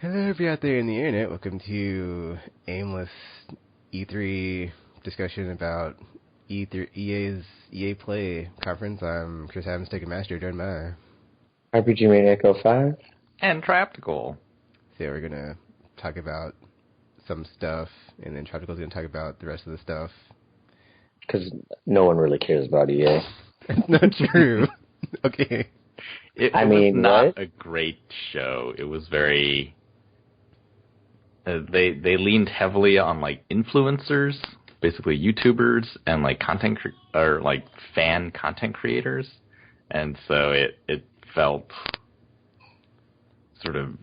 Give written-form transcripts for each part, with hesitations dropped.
Hello, everybody out there in the internet. Welcome to aimless E3 discussion about EA's EA Play conference. I'm Chris Adams, TKKNMSTR, joined by RPG Maniac 05 and Trioptical. So we're gonna talk about some stuff, and then Trioptical's gonna talk about the rest of the stuff. Because no one really cares about EA. That's not true. Okay. It was not a great show. It was very... They leaned heavily on like influencers, basically YouTubers, and like fan content creators, and so it felt sort of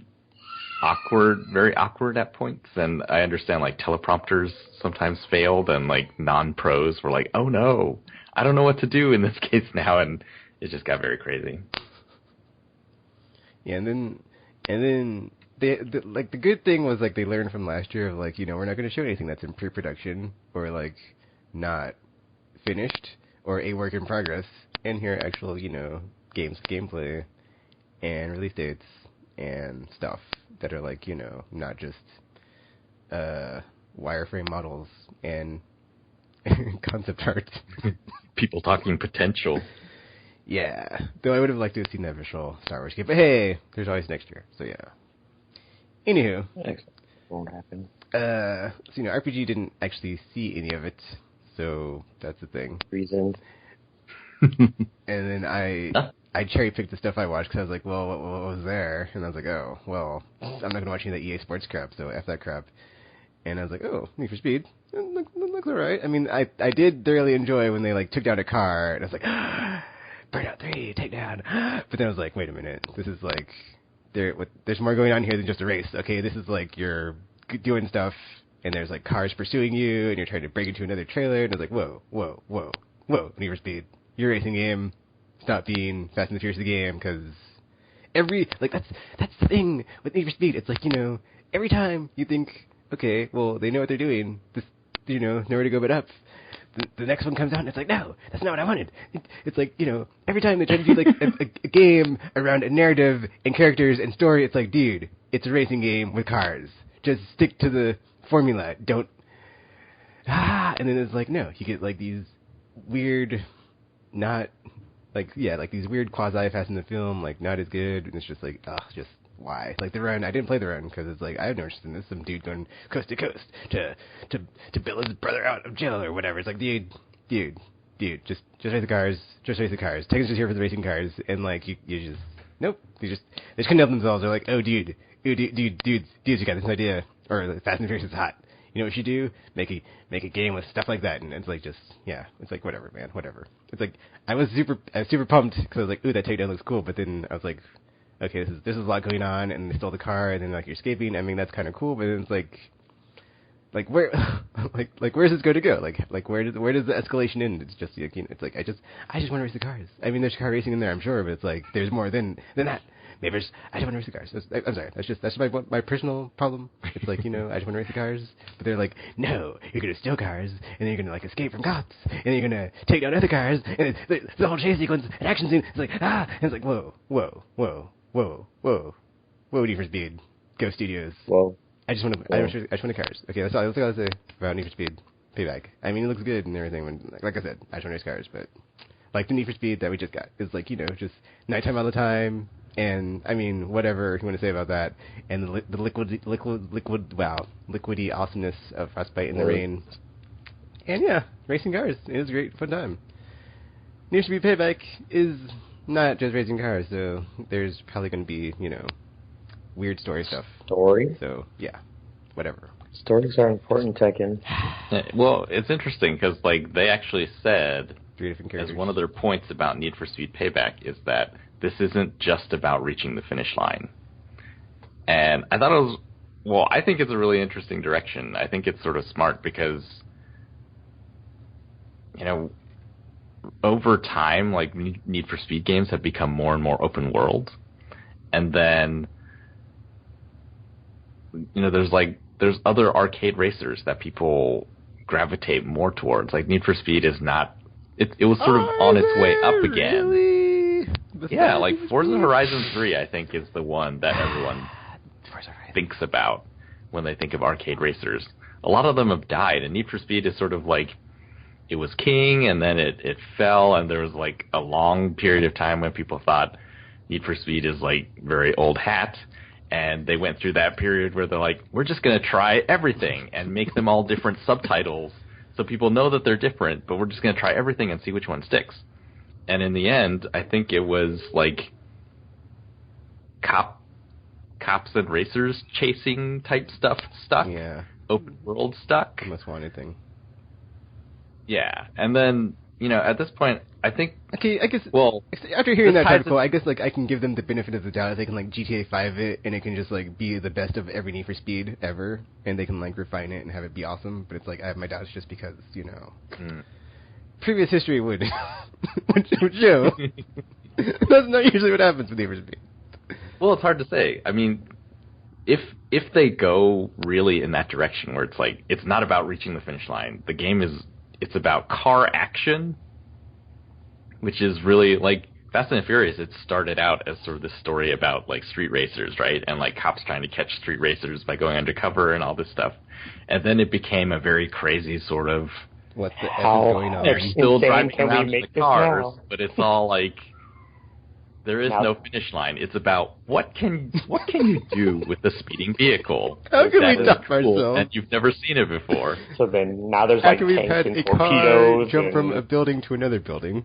awkward, very awkward at points. And I understand like teleprompters sometimes failed, and like non-pros were like, "Oh no, I don't know what to do in this case now," and it just got very crazy. Yeah, and then. The good thing was, like, they learned from last year of, like, we're not going to show anything that's in pre-production or, like, not finished or a work in progress. And here are actual, games with gameplay and release dates and stuff that are, like, not just wireframe models and concept art. People talking potential. Yeah. Though I would have liked to have seen that visual Star Wars game. But, hey, there's always next year. So, yeah. Anywho, won't happen. So RPG didn't actually see any of it, so that's the thing. Reasoned. And then I cherry picked the stuff I watched because I was like, well, what was there? And I was like, oh, well, I'm not gonna watch any of that EA Sports crap, so F that crap. And I was like, oh, Need for Speed, it looks alright. I mean, I did thoroughly enjoy when they like took down a car, and I was like, Burnout 3, take down. But then I was like, wait a minute, this is like. There's more going on here than just a race. Okay, this is like you're doing stuff, and there's like cars pursuing you, and you're trying to break into another trailer, and it's like, whoa, Need for Speed, your racing game, stop being Fast and the Furious the game, because that's the thing with Need for Speed. It's like, every time you think, okay, well, they know what they're doing, this, nowhere to go but up. The next one comes out, and it's like, no, that's not what I wanted. It's like, every time they try to do, like, a game around a narrative and characters and story, it's like, dude, it's a racing game with cars. Just stick to the formula. Don't... And then it's like, no, you get, like, these weird, not, like, yeah, like, these weird quasi-Fast in the film, like, not as good, and it's just like, just... Why? Like, the run, I didn't play the run, because it's like, I have no interest in this. Some dude going coast to coast to bail his brother out of jail or whatever. It's like, dude, just race the cars. Just race the cars. Tegan's just here for the racing cars, and, like, you just, nope. They just couldn't help themselves. They're like, oh, dudes, you got this idea. Or Fast and Furious is hot. You know what you do? Make a game with stuff like that, and it's like, just, yeah. It's like, whatever, man, whatever. It's like, I was super pumped, because I was like, ooh, that takedown looks cool, but then I was like, okay, this is a lot going on, and they stole the car, and then, like, you're escaping. I mean, that's kind of cool, but then it's like where, like where's this going to go? Like where does the escalation end? It's just, like, it's like I just want to race the cars. I mean, there's car racing in there, I'm sure, but it's like there's more than that. Maybe I just want to race the cars. I'm sorry, that's my personal problem. It's like, I just want to race the cars, but they're like, no, you're gonna steal cars, and then you're gonna, like, escape from cops, and then you're gonna take down other cars, and the whole chase sequence and action scene. It's like, and it's like, whoa, Need for Speed, Go Studios. Whoa. I just want the cars. Okay, that's all I'll say about Need for Speed Payback. I mean, it looks good and everything. Like I said, I just want to race cars, but like the Need for Speed that we just got is like, just nighttime all the time, and I mean, whatever you want to say about that, and the liquidy awesomeness of Frostbite in the rain, and yeah, racing cars. It was a great fun time. Need for Speed Payback is not just racing cars, so there's probably going to be, weird story stuff. Story? So, yeah, whatever. Stories are important, Tekken. Well, it's interesting, because, like, they actually said, 3 different characters. As one of their points about Need for Speed Payback is that this isn't just about reaching the finish line. And I thought it was, well, I think it's a really interesting direction. I think it's sort of smart because, over time, like, Need for Speed games have become more and more open world. And then, there's other arcade racers that people gravitate more towards. Like, Need for Speed is not, it was sort of on its way up again. Really? Yeah, like Forza Horizon 3, I think, is the one that everyone thinks about when they think of arcade racers. A lot of them have died, and Need for Speed is sort of like, it was king, and then it fell, and there was like a long period of time when people thought Need for Speed is like very old hat, and they went through that period where they're like, we're just going to try everything and make them all different subtitles so people know that they're different, but we're just going to try everything and see which one sticks. And in the end, I think it was like cops and racers chasing type stuff stuck. Yeah. Open world stuck. Most wanted thing. Yeah, and then, at this point, I think... Okay, I guess... Well, after hearing that type of I guess, like, I can give them the benefit of the doubt. They can, like, GTA 5 it, and it can just, like, be the best of every Need for Speed ever, and they can, like, refine it and have it be awesome. But it's like, I have my doubts just because, previous history would show. That's not usually what happens with Need for Speed. Well, it's hard to say. I mean, if they go really in that direction where it's like, it's not about reaching the finish line, the game it's about car action, which is really like Fast and Furious. It started out as sort of this story about like street racers, right? And like cops trying to catch street racers by going undercover and all this stuff. And then it became a very crazy sort of, what the F is going on? They're still driving around in the cars, but it's all like, there is no finish line. It's about what can you do with the speeding vehicle? How can we dump ourselves? And you've never seen it before. So then now there's like we've tanks had and a torpedoes. car jump from a building to another building, ...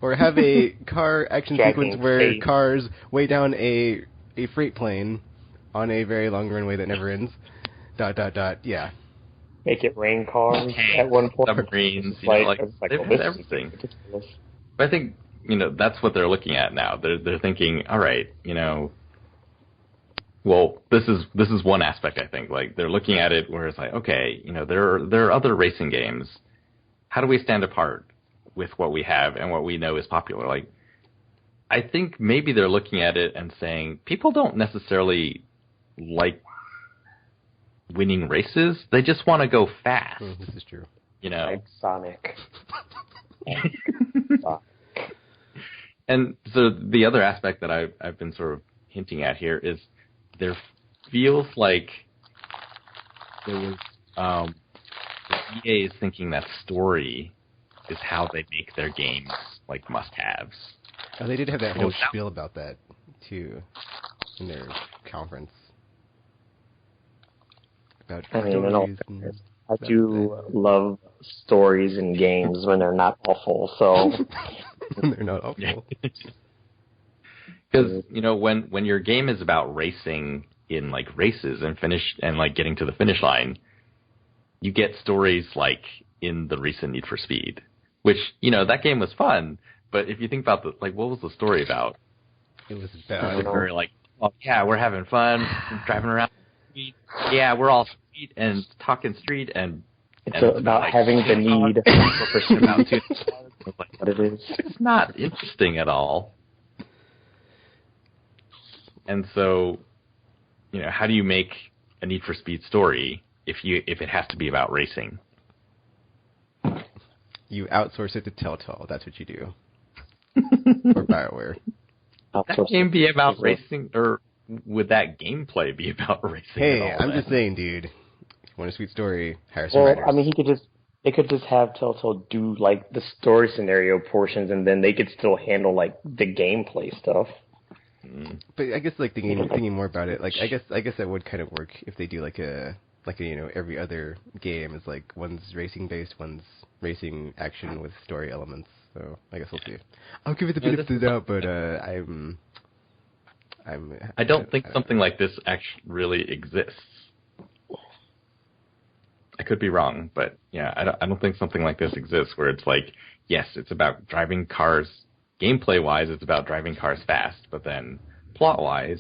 Or have a car action sequence where cars weigh down a freight plane on a very long runway that never ends, ... Yeah. Make it rain cars at one point. Submarines, they've had everything. But I think, that's what they're looking at now. They're thinking, all right, well, this is one aspect, I think. Like, they're looking at it where it's like, okay, there are other racing games. How do we stand apart with what we have and what we know is popular? Like, I think maybe they're looking at it and saying, people don't necessarily like winning races. They just want to go fast. This is true. Like Sonic. And so the other aspect that I've been sort of hinting at here is there feels like there was EA is thinking that story is how they make their games like must-haves. Oh, they did have that whole spiel about that too in their conference. About I do love stories in games when they're not awful. So. They're not awful. Because when your game is about racing in like races and like getting to the finish line, you get stories like in the recent Need for Speed, which that game was fun. But if you think about what was the story about? It was very like, oh yeah, we're having fun, we're driving around the street. Yeah, we're all street and talking street and. It's about like, having the need about what it is. It's not interesting at all. And so, how do you make a Need for Speed story if it has to be about racing? You outsource it to Telltale. That's what you do. Or BioWare. That game be about racing, or would that gameplay be about racing? Hey, I'm just saying, dude. Want a sweet story? Hire some writers. I mean, they could just have Telltale do like the story scenario portions, and then they could still handle like the gameplay stuff. But I guess like thinking more about it, like I guess that would kind of work if they do like a every other game is like one's racing based, one's racing action with story elements. So I guess we'll see. I'll give it the benefit of the doubt, but I don't think something like this actually really exists. I could be wrong, but yeah, I don't think something like this exists where it's like, yes, it's about driving cars. Gameplay-wise, it's about driving cars fast, but then plot-wise,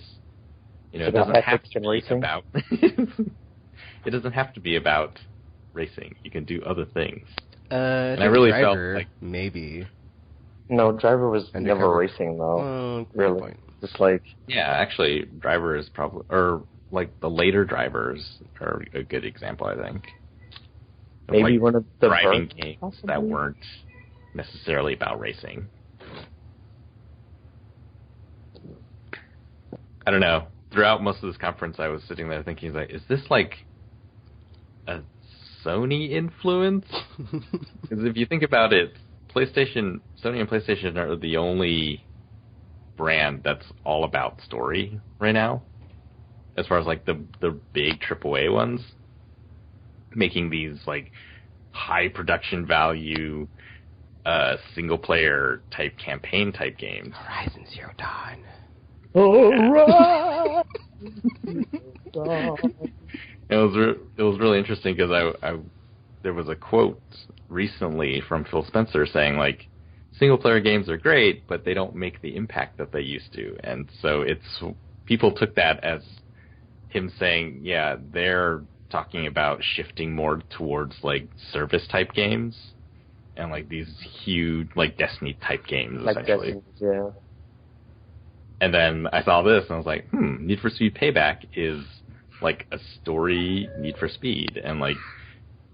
it doesn't have to be about. It doesn't have to be about racing. You can do other things. And I really Driver, felt like maybe. No, Driver was Undercover. never racing though. Really, point. just like actually, Driver is probably, or like the later Drivers are a good example, I think. Maybe one of the driving games that weren't necessarily about racing. I don't know. throughout most of this conference, I was sitting there thinking, like, is this like a Sony influence? Because if you think about it, Sony and PlayStation are the only brand that's all about story right now, as far as like the big AAA ones, making these like high production value single player type campaign type games. Horizon Zero Dawn. Alright. It was really interesting because there was a quote recently from Phil Spencer saying like single player games are great, but they don't make the impact that they used to, and so people took that as him saying, yeah, they're talking about shifting more towards like service type games and like these huge like Destiny type games Like essentially. Destiny, yeah. And then I saw this and I was like, Need for Speed Payback is like a story Need for Speed, and like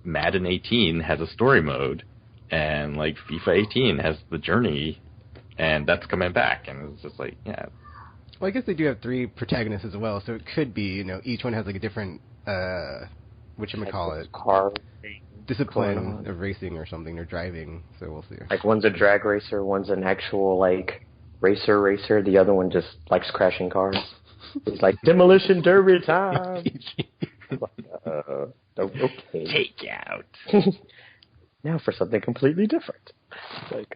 Madden 18 has a story mode, and like FIFA 18 has the journey, and that's coming back, and it's just like, yeah. Well, I guess they do have 3 protagonists as well, so it could be, each one has like a different, whatchamacallit, car discipline of racing or something, or driving, so we'll see. Like one's a drag racer, one's an actual like racer, the other one just likes crashing cars. It's like demolition derby time. Okay. Take out. Now for something completely different. Like,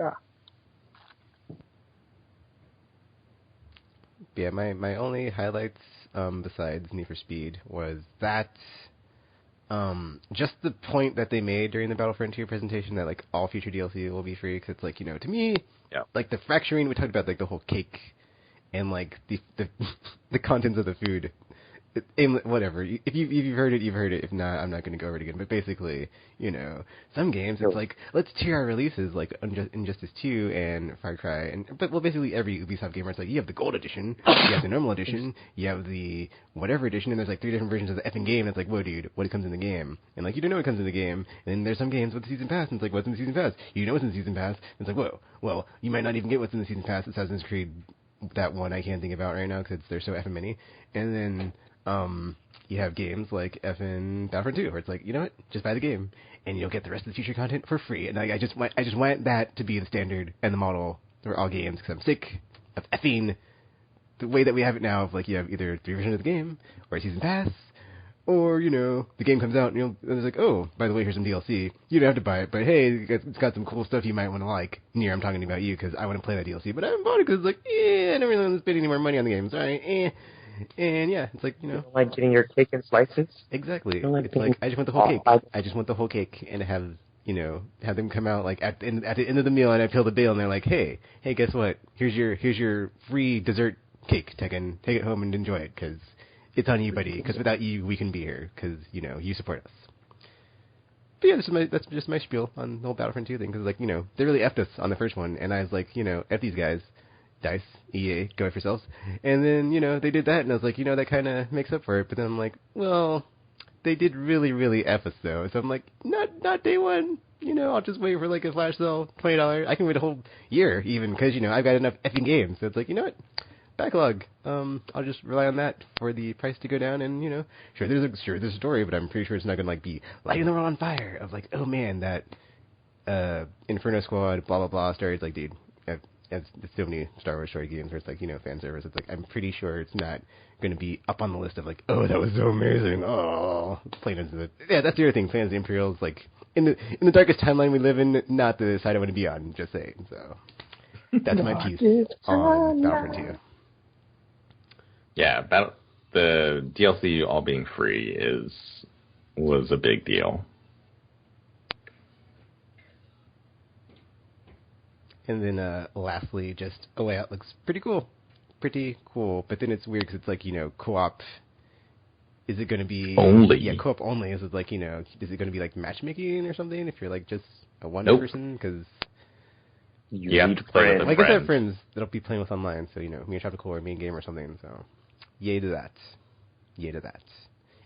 Yeah, my only highlights besides Need for Speed was that just the point that they made during the Battlefront 2 presentation that like all future DLC will be free, because it's like, to me, like the fracturing, we talked about like the whole cake and like the the contents of the food. Whatever. If you've heard it, you've heard it. If not, I'm not going to go over it again. But basically, some games, it's like, let's tier our releases, like Injustice 2 and Far Cry. But basically every Ubisoft game, where it's like, you have the Gold Edition, you have the Normal Edition, you have the whatever edition, and there's like 3 different versions of the effing game. And it's like, whoa, dude, what comes in the game? And like, you don't know what comes in the game. And then there's some games with the Season Pass, and it's like, what's in the Season Pass? You know what's in the Season Pass. And it's like, whoa, well, you might not even get what's in the Season Pass. Assassin's Creed, that one I can't think about right now because they're so effing many. And then you have games like effing Battlefront 2, where it's like, you know what, just buy the game, and you'll get the rest of the future content for free. And I just want that to be the standard and the model for all games, because I'm sick of effing the way that we have it now, of like, you have either 3 versions of the game, or a Season Pass, or, the game comes out, and it's like, oh, by the way, here's some DLC. You don't have to buy it, but hey, it's got some cool stuff you might want to like. Nier, I'm talking about you, because I want to play that DLC, but I haven't bought it, because, like, I don't really want to spend any more money on the game, sorry, And yeah, it's like, you don't like getting your cake in slices? Exactly. Like it's like, I just want the whole cake. I just want the whole cake, and have, have them come out like at the end of the meal, and I peel the bill, and they're like, hey, guess what? Here's your free dessert cake, Tekken. Take it home and enjoy it, because it's on you, buddy. Because without you, we can be here, because you support us. But yeah, that's just my spiel on the whole Battlefront 2 thing, because like, they really effed us on the first one, and I was like, F these guys. DICE, EA, go after yourselves. And then, they did that, and I was like, that kind of makes up for it. But then I'm like, well, they did really, really F us, though. So I'm like, not day one. I'll just wait for, like, a flash sale, $20. I can wait a whole year, even, because, I've got enough effing games. So it's like, you know what? Backlog. I'll just rely on that for the price to go down, and, sure, there's a story, but I'm pretty sure it's not going to, like, be lighting the world on fire of, like, oh, man, that Inferno Squad, blah, blah, blah story. It's like, dude, there's so many Star Wars story games where it's like, fan service. It's like, I'm pretty sure it's not going to be up on the list of like, oh, that was so amazing. Oh, plain as it. Yeah, that's the other thing. Plans of the Imperials, like, in the darkest timeline we live in, not the side I want to be on. Just saying. So that's my piece on Battlefront 2. Yeah, the DLC all being free was a big deal. And then lastly, just a layout looks pretty cool. But then it's weird because it's like, co-op. Is it going to be only? Yeah, co-op only. Is it like, is it going to be like matchmaking or something if you're like just a one person? Because you have to play with I guess I have friends that I'll be playing with online. So, me and Trioptical or me game or something. So, yay to that.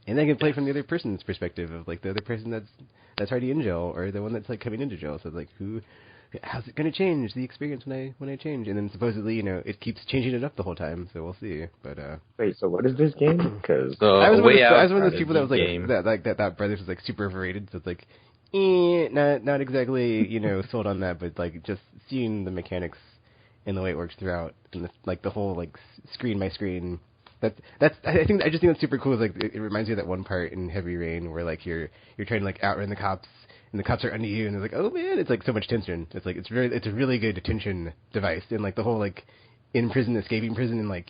And then I can play from the other person's perspective of like the other person that's already in jail or the one that's like coming into jail. So it's like how's it going to change the experience when I change? And then supposedly, it keeps changing it up the whole time. So we'll see. But wait, so what is this game? Because I was one of those people that was like that Brothers was like super overrated. So it's like, not exactly sold on that, but like just seeing the mechanics and the way it works throughout, and the whole like screen by screen. I just think that's super cool. Is like it reminds me of that one part in Heavy Rain where like you're trying to like outrun the cops and the cops are under you and it's like, oh man, it's like so much tension. It's like it's a really good detention device, and like the whole like in prison, escaping prison, and like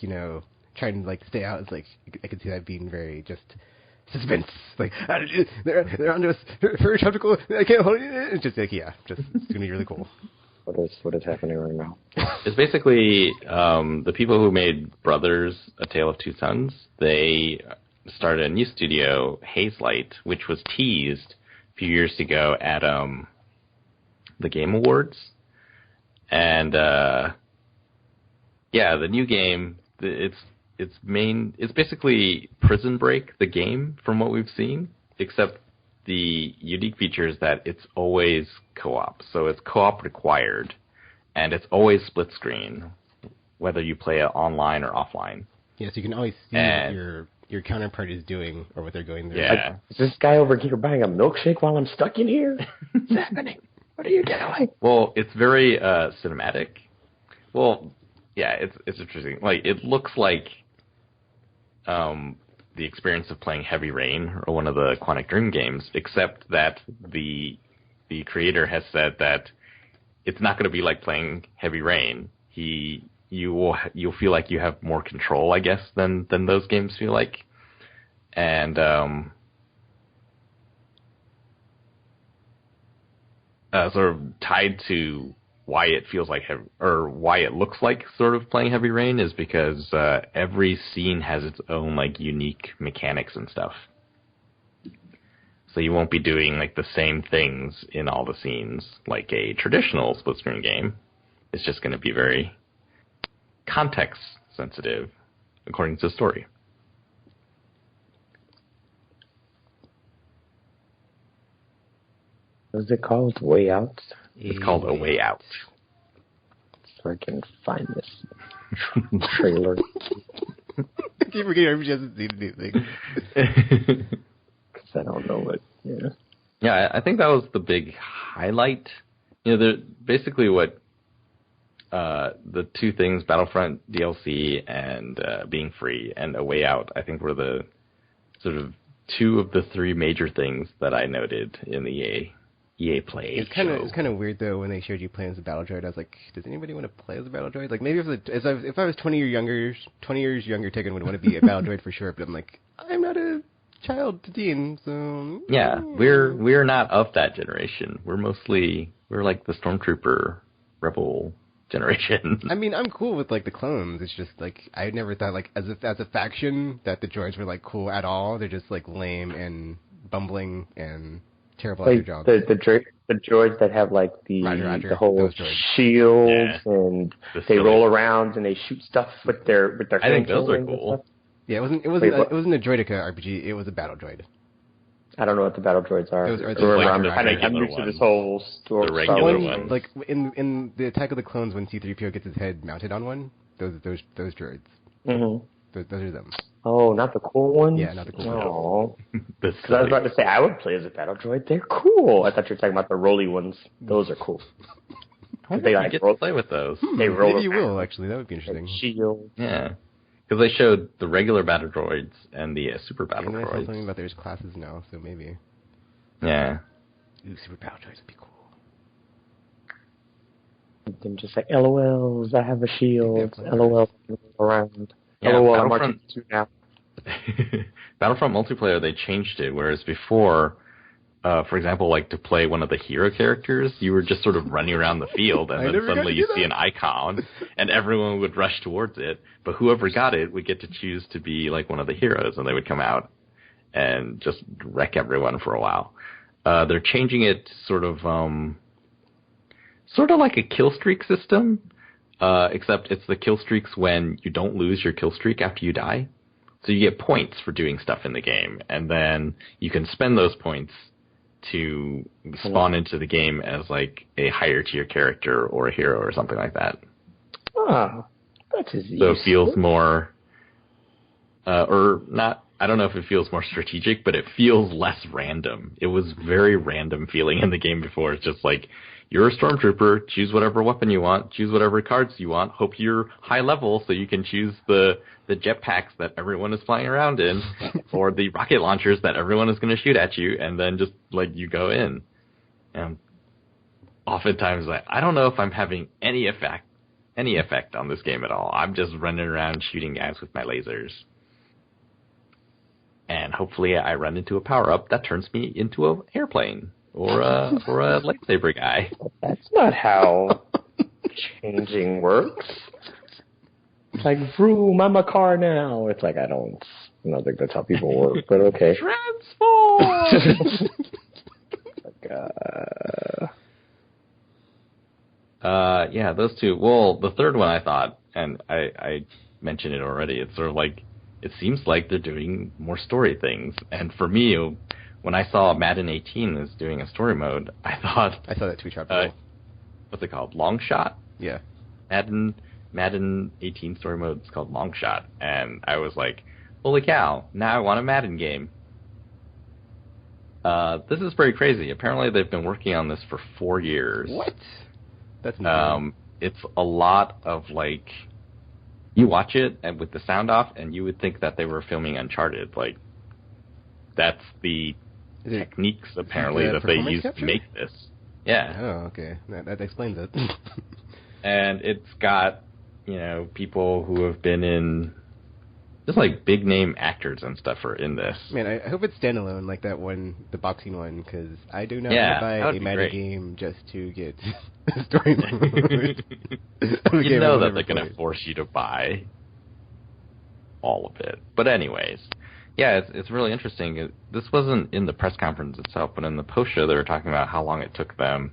trying to like stay out. It's like I could see that being very just suspense. Like they're onto us for Trioptical. I can't hold it. It's just like it's gonna be really cool. What is happening right now? It's basically the people who made Brothers: A Tale of Two Sons. They started a new studio, Hazelight, which was teased a few years ago at the Game Awards. And the new game, it's basically Prison Break, the game, from what we've seen, except the unique feature is that it's always co-op. So it's co-op required, and it's always split screen, whether you play it online or offline. Yeah, so you can always see what your counterpart is doing or what they're going through. Yeah. Like, is this guy over here buying a milkshake while I'm stuck in here? What's happening? What are you doing? Well, it's very cinematic. Well, yeah, it's interesting. Like, it looks like the experience of playing Heavy Rain or one of the Quantic Dream games, except that the creator has said that it's not going to be like playing Heavy Rain. You'll feel like you have more control, I guess, than those games feel like, and sort of tied to why it feels like or why it looks like sort of playing Heavy Rain is because every scene has its own like unique mechanics and stuff. So you won't be doing like the same things in all the scenes like a traditional split screen game. It's just going to be very context sensitive according to the story. What is it called? Way Out? It's called A Way Out. So I can find this trailer. I keep forgetting everybody hasn't seen anything. Because I don't know what. Yeah. Yeah, I think that was the big highlight. Basically what the two things, Battlefront DLC and being free and A Way Out, I think were the sort of two of the three major things that I noted in the EA Play. It's kind of weird though when they showed you playing as a battle droid. I was like, does anybody want to play as a battle droid? Like maybe if I was 20 years younger, Tekken would want to be a battle droid for sure. But I'm like, I'm not a child teen, so yeah, we're not of that generation. We're like the Stormtrooper Rebel generation. I mean, I'm cool with like the clones. It's just like I never thought like as a faction that the droids were like cool at all. They're just like lame and bumbling and terrible at their jobs. The droids that have like Roger, the whole shields and they roll around and they shoot stuff with their I think those are cool. Yeah, it wasn't a Droidica RPG. It was a battle droid. I don't know what the battle droids are. I'm new to this whole story. The regular ones. Like in the Attack of the Clones, when C-3PO gets his head mounted on one, those droids. Mm-hmm. Those are them. Oh, not the cool ones? Yeah, not the cool ones. Oh. Because I was about to say, I would play as a battle droid. They're cool. I thought you were talking about the roly ones. Those are cool. They like get to play with those. They roll. Maybe you will, actually. That would be interesting. Shield. Yeah. Because they showed the regular battle droids and the super battle droids. Something about there's classes now, so maybe. Yeah. Ooh, super battle droids would be cool. Them just like, LOLs, I have a shield. Yeah, LOL around. Yeah, LOL, I'm marching to now. Battlefront multiplayer, they changed it, whereas before, for example, like to play one of the hero characters, you were just sort of running around the field, and then suddenly you see an icon, and everyone would rush towards it, but whoever got it would get to choose to be like one of the heroes, and they would come out and just wreck everyone for a while. They're changing it sort of like a kill streak system, except it's the kill streaks when you don't lose your kill streak after you die. So you get points for doing stuff in the game, and then you can spend those points to spawn into the game as like a higher tier character or a hero or something like that. Oh, that is So it feels more, or not, I don't know if it feels more strategic, but it feels less random. It was very random feeling in the game before. It's just like, you're a stormtrooper, choose whatever weapon you want, choose whatever cards you want, hope you're high level so you can choose the jetpacks that everyone is flying around in, or the rocket launchers that everyone is going to shoot at you, and then just, like, you go in. And oftentimes, I don't know if I'm having any effect on this game at all. I'm just running around shooting guys with my lasers. And hopefully I run into a power-up that turns me into an airplane, or a lightsaber guy. That's not how changing works. It's like, vroom, I'm a car now. It's like, I don't think that's how people work, but okay. Transform! Yeah, those two. Well, the third one I thought, and I mentioned it already, it's sort of like, it seems like they're doing more story things. And for me, when I saw Madden 18 is doing a story mode, I thought... I saw that too, Trioptical. What's it called? Long Shot? Yeah. Madden 18 story mode is called Long Shot, and I was like, holy cow, now I want a Madden game. This is pretty crazy. Apparently they've been working on this for 4 years. What? That's insane. It's a lot of, like, you watch it and with the sound off, and you would think that they were filming Uncharted. Like, that's the techniques, apparently, that they use to make this. Yeah. Oh, okay. That explains it. And it's got, people who have been in, just like big name actors and stuff are in this. Man, I hope it's standalone, like that one, the boxing one, because I do not want to buy a Madden game just to get story mode. You know that they're going to force you to buy all of it. But anyways, yeah, it's really interesting. This wasn't in the press conference itself, but in the post show they were talking about how long it took them,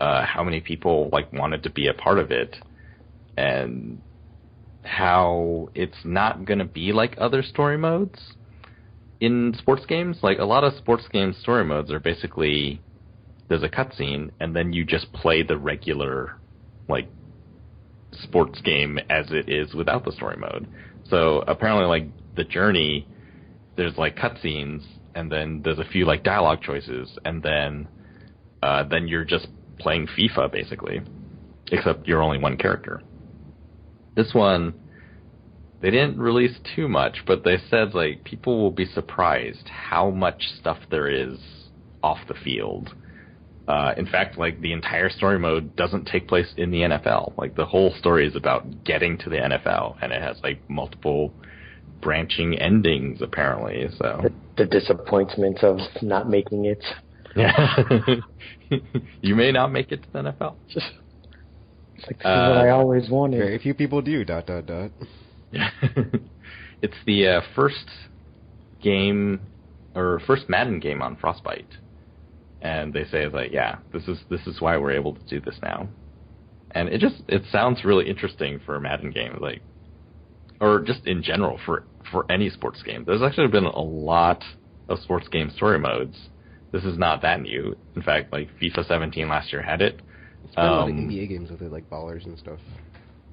how many people wanted to be a part of it, and how it's not going to be like other story modes in sports games. Like, a lot of sports games story modes are basically, there's a cutscene, and then you just play the regular, sports game as it is without the story mode. So apparently, the journey, there's cutscenes, and then there's a few dialogue choices, and then you're just playing FIFA basically, except you're only one character. This one, they didn't release too much, but they said people will be surprised how much stuff there is off the field. In fact, the entire story mode doesn't take place in the NFL. The whole story is about getting to the NFL, and it has multiple branching endings apparently. So the disappointment of not making it. Yeah. You may not make it to the NFL. It's this is what I always wanted. Very few people do. ... Yeah. It's the first game, or first Madden game on Frostbite, and they say this is why we're able to do this now, and it sounds really interesting for a Madden game, or just in general for any sports game. There's actually been a lot of sports game story modes. This is not that new. In fact, FIFA 17 last year had it. It's been a lot of NBA games with it, ballers and stuff.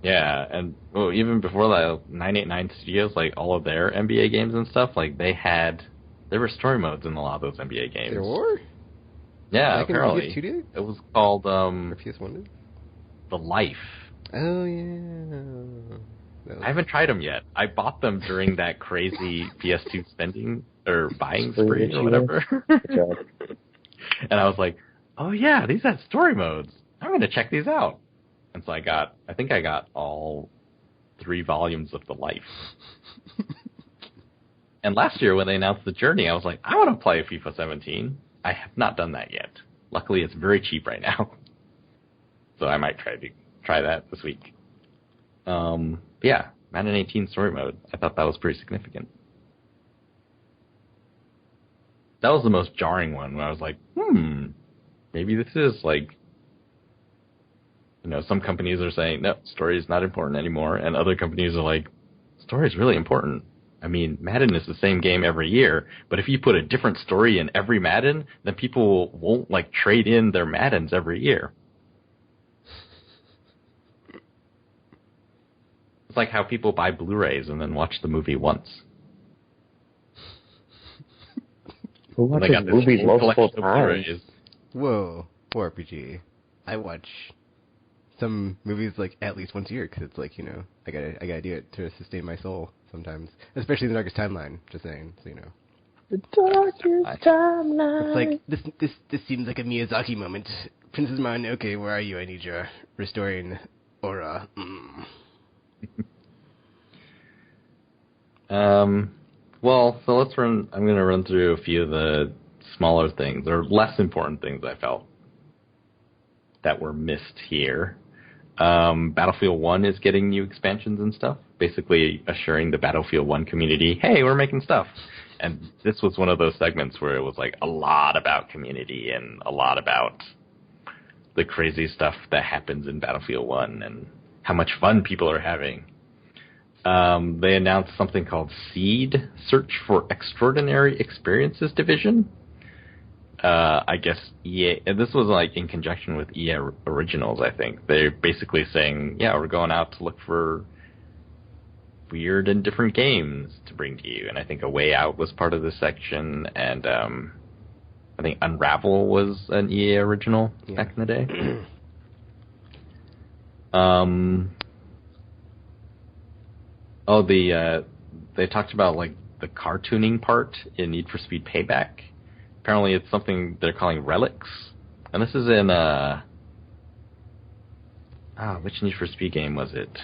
Yeah, and even before that, 989 Studios, all of their NBA games and stuff, there were story modes in a lot of those NBA games. There were? Yeah, apparently. It was called PS1 The Life. Oh yeah. I haven't tried them yet. I bought them during that crazy PS2 spending or buying spree or whatever. And I was like, oh yeah, these have story modes. I'm going to check these out. And so I think I got all 3 volumes of The Life. And last year when they announced the Journey, I was like, I want to play FIFA 17. I have not done that yet. Luckily, it's very cheap right now. So I might try that this week. Yeah, Madden 18 story mode. I thought that was pretty significant. That was the most jarring one, where I was like, maybe this is some companies are saying, no, story is not important anymore, and other companies are like, story is really important. I mean, Madden is the same game every year, but if you put a different story in every Madden, then people won't, like, trade in their Maddens every year. It's like how people buy Blu-rays and then watch the movie once. Who watches movies multiple times? Whoa, poor RPG. I watch some movies like at least once a year because it's like, you know, I gotta do it to sustain my soul sometimes, especially in the Darkest Timeline. Just saying, so you know. The Darkest Timeline. It's like this seems like a Miyazaki moment. Princess Mononoke, where are you? I need your restoring aura. Well, so I'm going to run through a few of the smaller things, or less important things I felt that were missed here. Battlefield 1 is getting new expansions and stuff, basically assuring the Battlefield 1 community, hey, we're making stuff. And this was one of those segments where it was like a lot about community and a lot about the crazy stuff that happens in Battlefield 1 and how much fun people are having. They announced something called SEED, Search for Extraordinary Experiences Division. I guess EA, and this was like in conjunction with EA Originals, I think. They're basically saying, yeah, we're going out to look for weird and different games to bring to you. And I think A Way Out was part of this section, and I think Unravel was an EA Original back in the day. They talked about like the cartooning part in Need for Speed Payback. Apparently it's something they're calling relics. And this is in which Need for Speed game was it?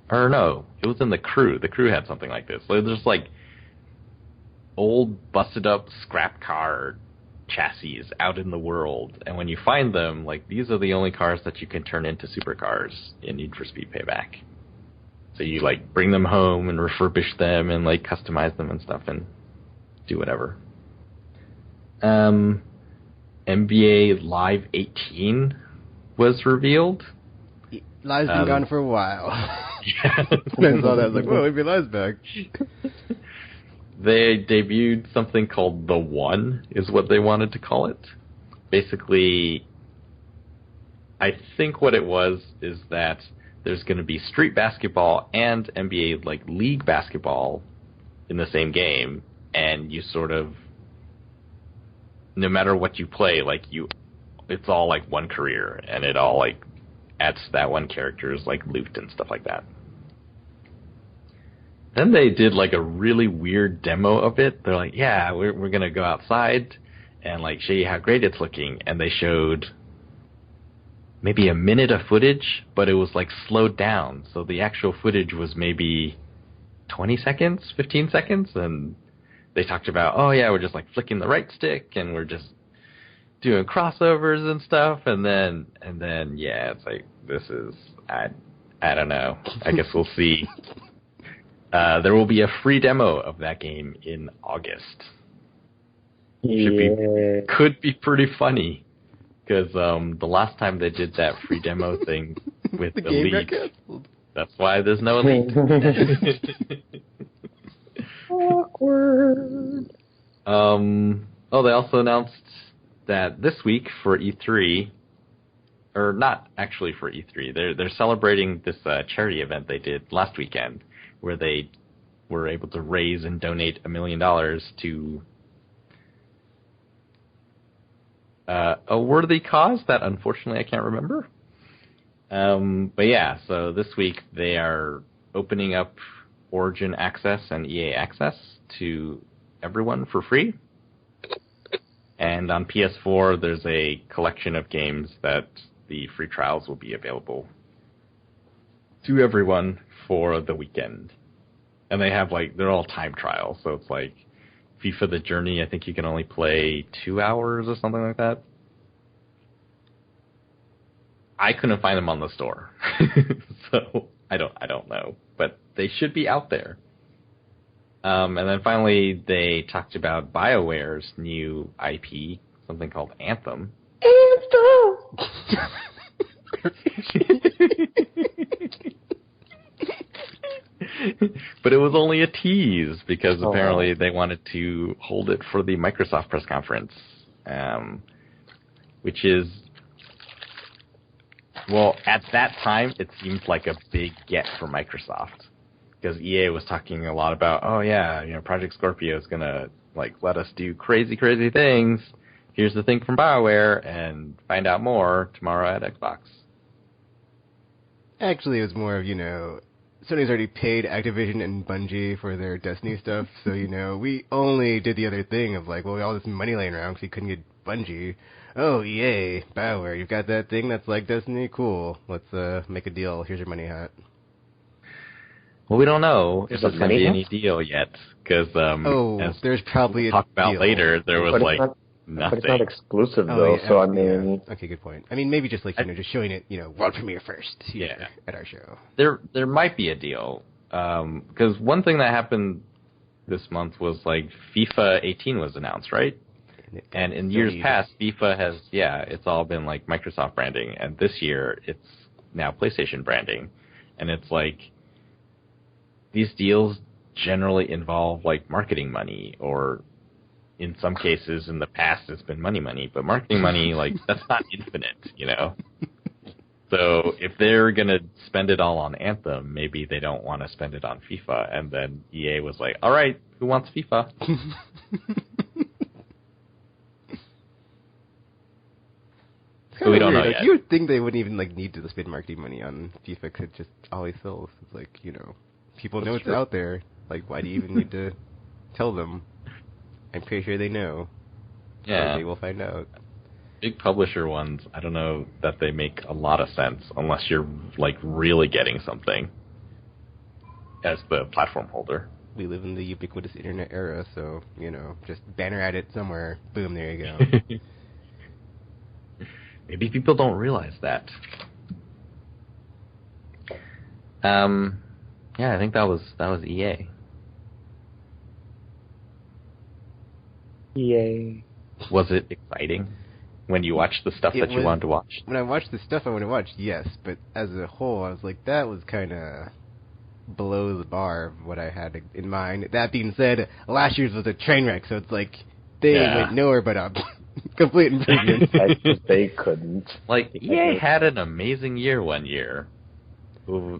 Or no, it was in The Crew. The Crew had something like this. So there's like old busted up scrap car chassis out in the world, and when you find them, like, these are the only cars that you can turn into supercars in Need for Speed Payback. So you, like, bring them home and refurbish them and, like, customize them and stuff and do whatever. NBA Live 18 was revealed. Live's been gone for a while. Yeah. I saw that, I was like, whoa, NBA Live's back. They debuted something called The One, is what they wanted to call it. Basically, I think what it was is that there's going to be street basketball and NBA like league basketball in the same game, and you sort of, no matter what you play, like it's all like one career, and it all like adds to that one character's like loot and stuff like that. Then they did like a really weird demo of it. They're like, yeah, we're going to go outside and like show you how great it's looking. And they showed maybe a minute of footage, but it was like slowed down. So the actual footage was maybe 20 seconds, 15 seconds. And they talked about, oh yeah, we're just like flicking the right stick and we're just doing crossovers and stuff. And then yeah, it's like, this is, I don't know. I guess we'll see. There will be a free demo of that game in August. Could be pretty funny, because the last time they did that free demo thing with the Elite, that's why there's no Elite. Awkward. They also announced that this week for E3, or not actually for E3, they're celebrating this charity event they did last weekend, where they were able to raise and donate $1 million to a worthy cause that unfortunately I can't remember. But yeah, so this week they are opening up Origin Access and EA Access to everyone for free. And on PS4, there's a collection of games that the free trials will be available to everyone for the weekend. And they have, like, they're all time trials, so it's like FIFA The Journey, I think you can only play 2 hours or something like that. I couldn't find them on the store. So I don't know, but they should be out there. And then finally they talked about BioWare's new IP, something called Anthem. But it was only a tease because Oh. apparently they wanted to hold it for the Microsoft press conference, which is, well, at that time it seemed like a big get for Microsoft because EA was talking a lot about, oh yeah, Project Scorpio is gonna let us do crazy things. Here's the thing from BioWare, and find out more tomorrow at Xbox. Actually, it was more of, Sony's already paid Activision and Bungie for their Destiny stuff, so, we only did the other thing of all this money laying around because we couldn't get Bungie. Oh, EA, BioWare, you've got that thing that's like Destiny? Cool. Let's make a deal. Here's your money hat. Well, we don't know if There's a there's going to be money any deal yet, because as there's probably we'll a talk about deal. later, there was But nothing. it's not exclusive, Oh, though, yeah, so I mean... Yeah. Okay, good point. I mean, maybe just just showing it, world premiere first Yeah. at our show. There might be a deal, because one thing that happened this month was FIFA 18 was announced, right? And in years past, FIFA has, it's all been Microsoft branding, and this year it's now PlayStation branding, and it's these deals generally involve marketing money, or in some cases in the past it's been money, but marketing money, that's not infinite, So if they're going to spend it all on Anthem, maybe they don't want to spend it on FIFA. And then EA was like, all right, who wants FIFA? So we don't know yet. You would think they wouldn't even need to spend marketing money on FIFA because it just always sells. It's people know it's out there. Why do you even need to tell them? I'm pretty sure they know. Yeah. Or they will find out. Big publisher ones, I don't know that they make a lot of sense unless you're really getting something as the platform holder. We live in the ubiquitous internet era, so just banner at it somewhere. Boom, there you go. Maybe people don't realize that. Yeah, I think that was EA. Yay. Was it exciting when you watched the stuff that you wanted to watch? When I watched the stuff I wanted to watch, yes. But as a whole, I was that was kind of below the bar of what I had in mind. That being said, last year's was a train wreck, so it's they went nowhere but up. Complete improvement. They couldn't. EA had an amazing year one year.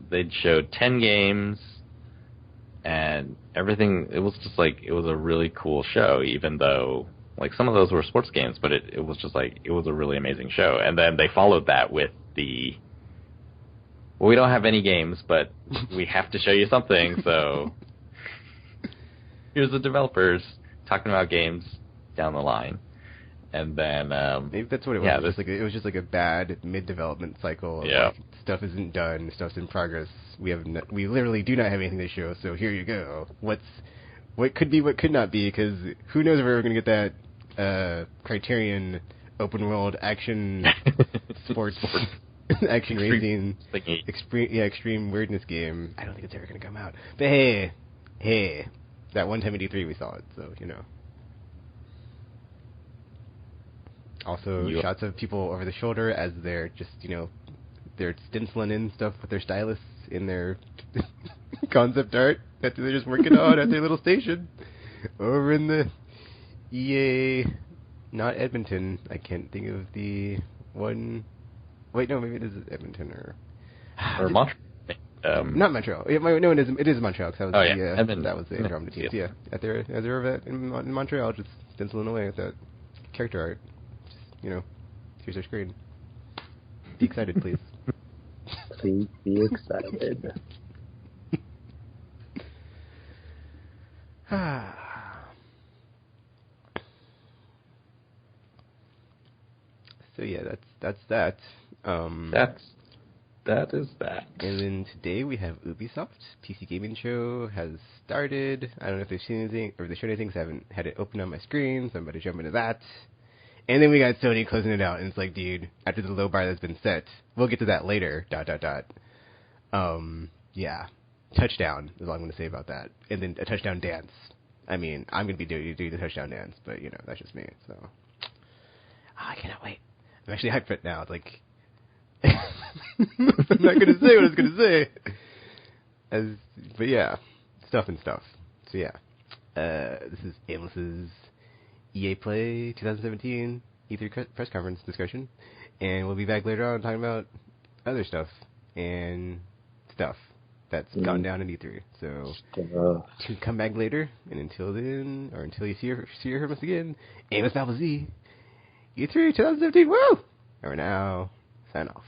They'd showed 10 games, and everything, it was just it was a really cool show, even though some of those were sports games, but it was just it was a really amazing show. And then they followed that with we don't have any games, but we have to show you something, so here's the developers talking about games down the line. And then maybe that's what it was. Yeah, it was just a bad mid-development cycle. Of, stuff isn't done, stuff's in progress. We literally do not have anything to show. So here you go. What could be, what could not be? Because who knows if we're ever going to get that Criterion open world action sports action racing extreme weirdness game. I don't think it's ever going to come out. But hey, that one time at E3 we saw it. So Also, shots of people over the shoulder as they're just, they're stenciling in stuff with their stylus in their concept art that they're just working on at their little station over in the EA, not Edmonton. I can't think of the one. Wait, no, maybe it is Edmonton or Montreal. Not Montreal. No, it is Montreal. Cause that was that was the Andromeda teams. Yeah, at their event in Montreal, just stenciling away with that character art. Here's our screen. Be excited, please. Please be excited. So yeah, that's that. That is that. And then today we have Ubisoft. PC Gaming Show has started. I don't know if they've seen anything or if they showed anything, because I haven't had it open on my screen, so I'm about to jump into that. And then we got Sony closing it out, and it's dude, after the low bar that's been set, we'll get to that later, ... Yeah. Touchdown is all I'm going to say about that. And then a touchdown dance. I mean, I'm going to be doing the touchdown dance, but, that's just me, so. I cannot wait. I'm actually hyped for it now. It's I'm not going to say what I was going to say. But yeah, stuff and stuff. So yeah, this is Aimless's EA Play 2017 E3 press conference discussion, and we'll be back later on talking about other stuff and stuff that's gone down in E3. So to come back later, and until then, or until you see or hear us again, Amos Malva Z, E3 2017. Woo! And we're now sign off.